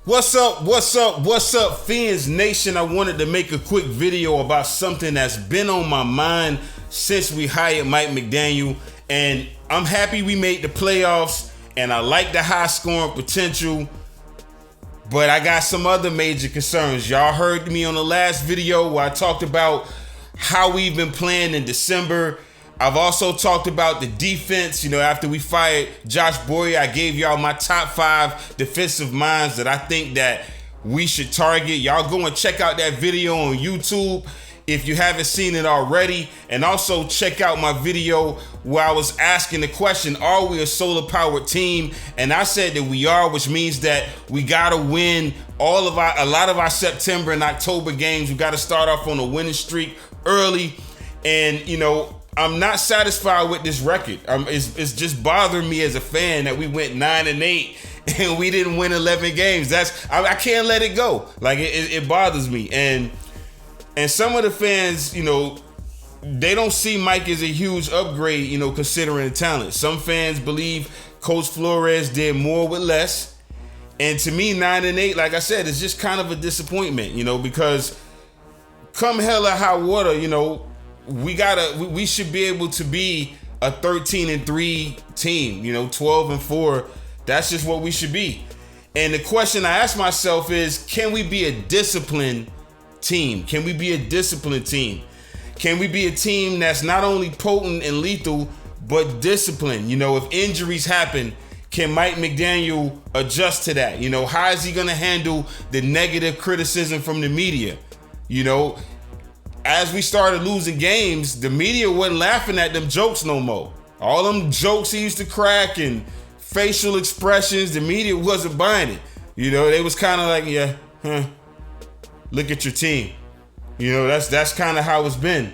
What's up? What's up, Fiends Nation? I wanted to make a quick video about something that's been on my mind since we hired Mike McDaniel, and I'm happy we made the playoffs, and I like the high scoring potential, but I got some other major concerns. Y'all heard me on the last video where I talked about how we've been playing in December. I've also talked about the defense. After we fired Josh Boyer, I gave y'all my top 5 defensive minds that I think that we should target. Y'all go and check out that video on YouTube if you haven't seen it already. And also check out my video where I was asking the question, are we a solar powered team? And I said that we are, which means that we gotta win a lot of our September and October games. We gotta start off on a winning streak early. And I'm not satisfied with this record. It's just bothering me as a fan that we went 9-8 and we didn't win 11 games. I can't let it go. Like it bothers me. And some of the fans, they don't see Mike as a huge upgrade, considering the talent. Some fans believe Coach Flores did more with less. And to me, 9-8, like I said, it's just kind of a disappointment, because come hell or high water, we should be able to be a 13-3 team, 12-4. That's just what we should be. And the question I ask myself is, can we be a disciplined team? Can we be a disciplined team? Can we be a team that's not only potent and lethal, but disciplined? If injuries happen, can Mike McDaniel adjust to that? How is he going to handle the negative criticism from the media? As we started losing games, the media wasn't laughing at them jokes no more. All them jokes he used to crack and facial expressions, the media wasn't buying it. They was kind of like, look at your team. That's kind of how it's been.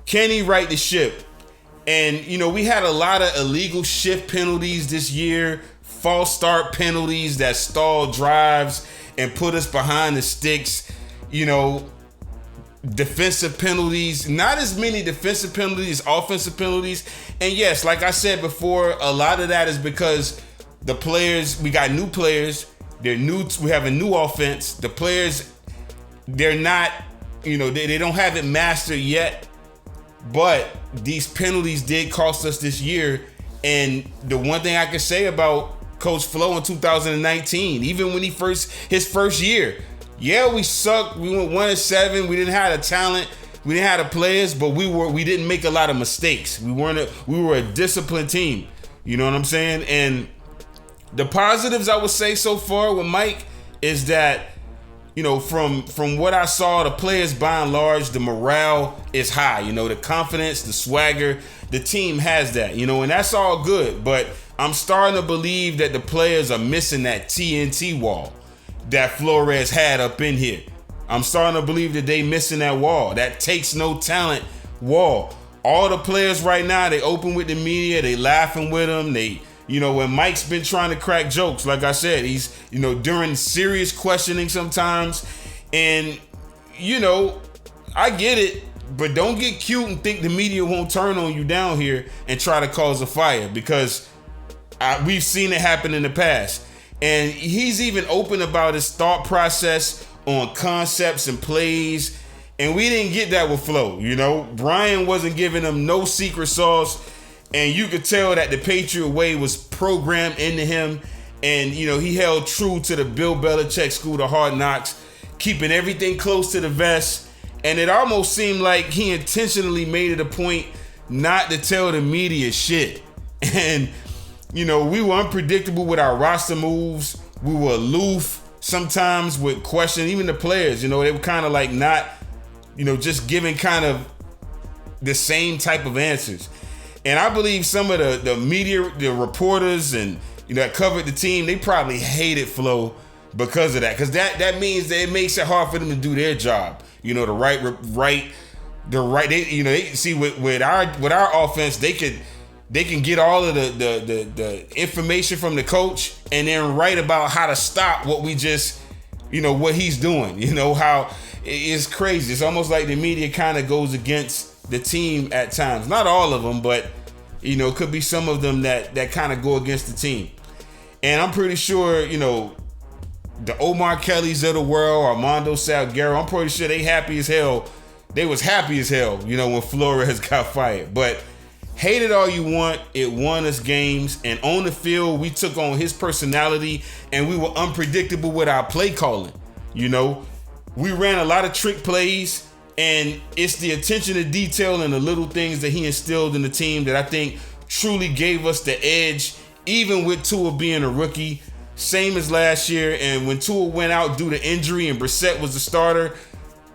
Can he right the ship? And, we had a lot of illegal shift penalties this year, false start penalties that stalled drives and put us behind the sticks, defensive penalties, not as many defensive penalties, offensive penalties. And yes, like I said before, a lot of that is because the players, we got new players, they're new, we have a new offense. The players, they're not, they don't have it mastered yet, but these penalties did cost us this year. And the one thing I can say about Coach Flo in 2019, even when his first year, yeah, we sucked. We went 1-7. We didn't have the talent. We didn't have the players, but we didn't make a lot of mistakes. We were a disciplined team. You know what I'm saying? And the positives I would say so far with Mike is that, from what I saw, the players by and large, the morale is high. The confidence, the swagger, the team has that. And that's all good. But I'm starting to believe that the players are missing that TNT wall that Flores had up in here. I'm starting to believe that they missing that wall, that takes no talent wall. All the players right now, they open with the media, they laughing with them. They, when Mike's been trying to crack jokes, like I said, he's, during serious questioning sometimes. And, I get it, but don't get cute and think the media won't turn on you down here and try to cause a fire, because we've seen it happen in the past. And he's even open about his thought process on concepts and plays. And we didn't get that with Flo. Brian wasn't giving him no secret sauce. And you could tell that the Patriot way was programmed into him. And, he held true to the Bill Belichick school of hard knocks, keeping everything close to the vest. And it almost seemed like he intentionally made it a point not to tell the media shit. And we were unpredictable with our roster moves. We were aloof sometimes with questioning, even the players, they were kind of like not, just giving kind of the same type of answers. And I believe some of the media, the reporters and, that covered the team, they probably hated Flo because of that. Because that means that it makes it hard for them to do their job. They see with our offense, they can get all of the information from the coach and then write about how to stop what we just, what he's doing. How it's crazy. It's almost like the media kind of goes against the team at times. Not all of them, but, it could be some of them that kind of go against the team. And I'm pretty sure, the Omar Kellys of the world, Armando Salguero, I'm pretty sure they happy as hell. They was happy as hell, when Flores got fired. But hate it all you want, it won us games. And on the field, we took on his personality and we were unpredictable with our play calling. We ran a lot of trick plays, and it's the attention to detail and the little things that he instilled in the team that I think truly gave us the edge, even with Tua being a rookie, same as last year. And when Tua went out due to injury and Brissett was the starter,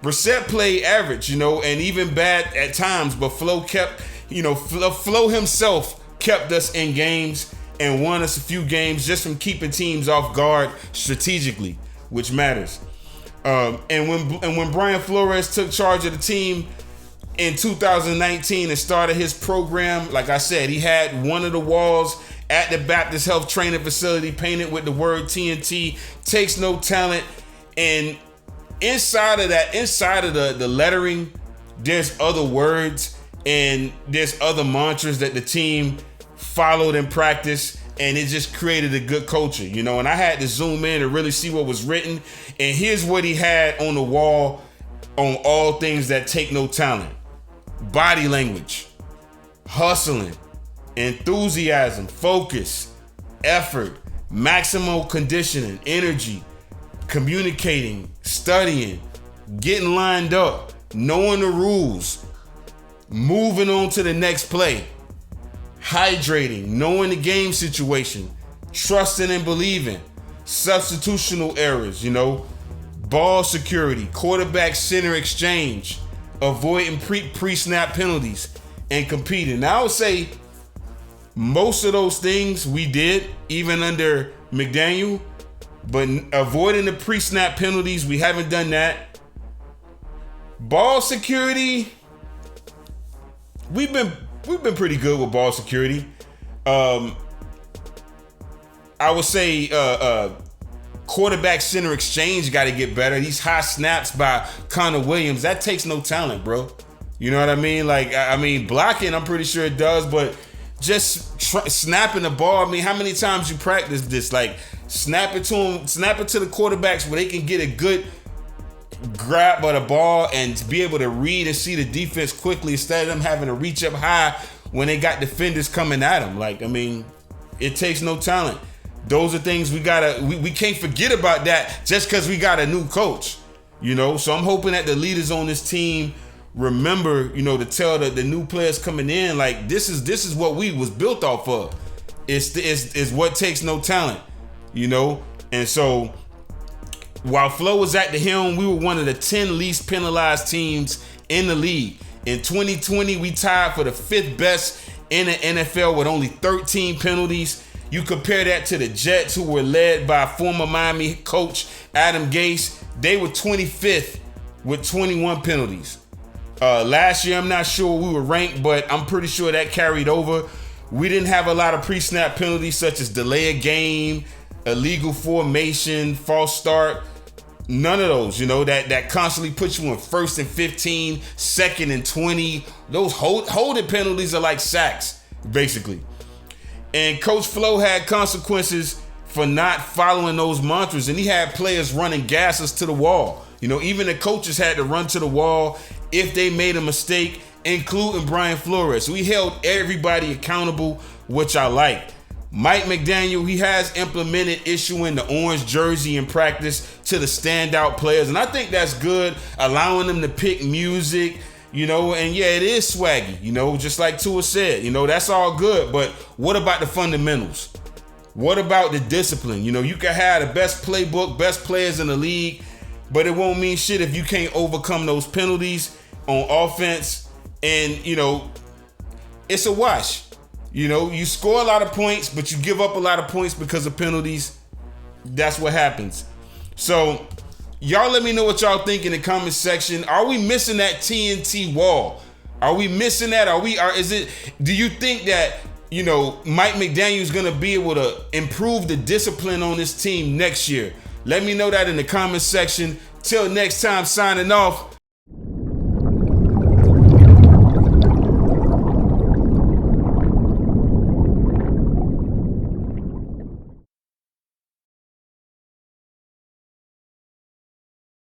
Brissett played average, and even bad at times, but Flo kept, Flo himself kept us in games and won us a few games just from keeping teams off guard strategically, which matters. And when Brian Flores took charge of the team in 2019 and started his program, like I said, he had one of the walls at the Baptist Health Training Facility painted with the word TNT, takes no talent. And inside of the lettering, there's other words and there's other mantras that the team followed in practice, and it just created a good culture, and I had to zoom in and really see what was written. And here's what he had on the wall on all things that take no talent: body language, hustling, enthusiasm, focus, effort, maximal conditioning, energy, communicating, studying, getting lined up, knowing the rules, moving on to the next play, hydrating, knowing the game situation, trusting and believing, substitutional errors, ball security, quarterback center exchange, avoiding pre-snap penalties, and competing. Now, I would say most of those things we did, even under McDaniel, but avoiding the pre-snap penalties, we haven't done that. Ball security, we've been pretty good with ball security. I would say quarterback center exchange got to get better. These high snaps by Connor Williams, that takes no talent, bro. You know what I mean? Blocking, I'm pretty sure it does, but just snapping the ball. How many times you practice this? Like, snap it to the quarterbacks where they can get a good grab of the ball and be able to read and see the defense quickly instead of them having to reach up high when they got defenders coming at them. It takes no talent. Those are things we can't forget about that just because we got a new coach, So I'm hoping that the leaders on this team remember, to tell the new players coming in, like, this is what we was built off of. It's what takes no talent, And so while Flo was at the helm, we were one of the 10 least penalized teams in the league. In 2020, we tied for the 5th best in the NFL with only 13 penalties. You compare that to the Jets, who were led by former Miami coach Adam Gase. They were 25th with 21 penalties. Last year, I'm not sure we were ranked, but I'm pretty sure that carried over. We didn't have a lot of pre-snap penalties such as delay a game, illegal formation, false start. None of those, that constantly put you in 1st and 15, 2nd and 20. Those holding penalties are like sacks, basically. And Coach Flo had consequences for not following those mantras, and he had players running gases to the wall. Even the coaches had to run to the wall if they made a mistake, including Brian Flores. We held everybody accountable, which I like. Mike McDaniel, he has implemented issuing the orange jersey in practice to the standout players, and I think that's good, allowing them to pick music, and yeah, it is swaggy, just like Tua said, that's all good, but what about the fundamentals? What about the discipline? You can have the best playbook, best players in the league, but it won't mean shit if you can't overcome those penalties on offense, and, it's a wash. You score a lot of points, but you give up a lot of points because of penalties. That's what happens. So, y'all let me know what y'all think in the comment section. Are we missing that TNT wall? Are we missing that? Do you think that, Mike McDaniel is going to be able to improve the discipline on this team next year? Let me know that in the comment section. Till next time, signing off.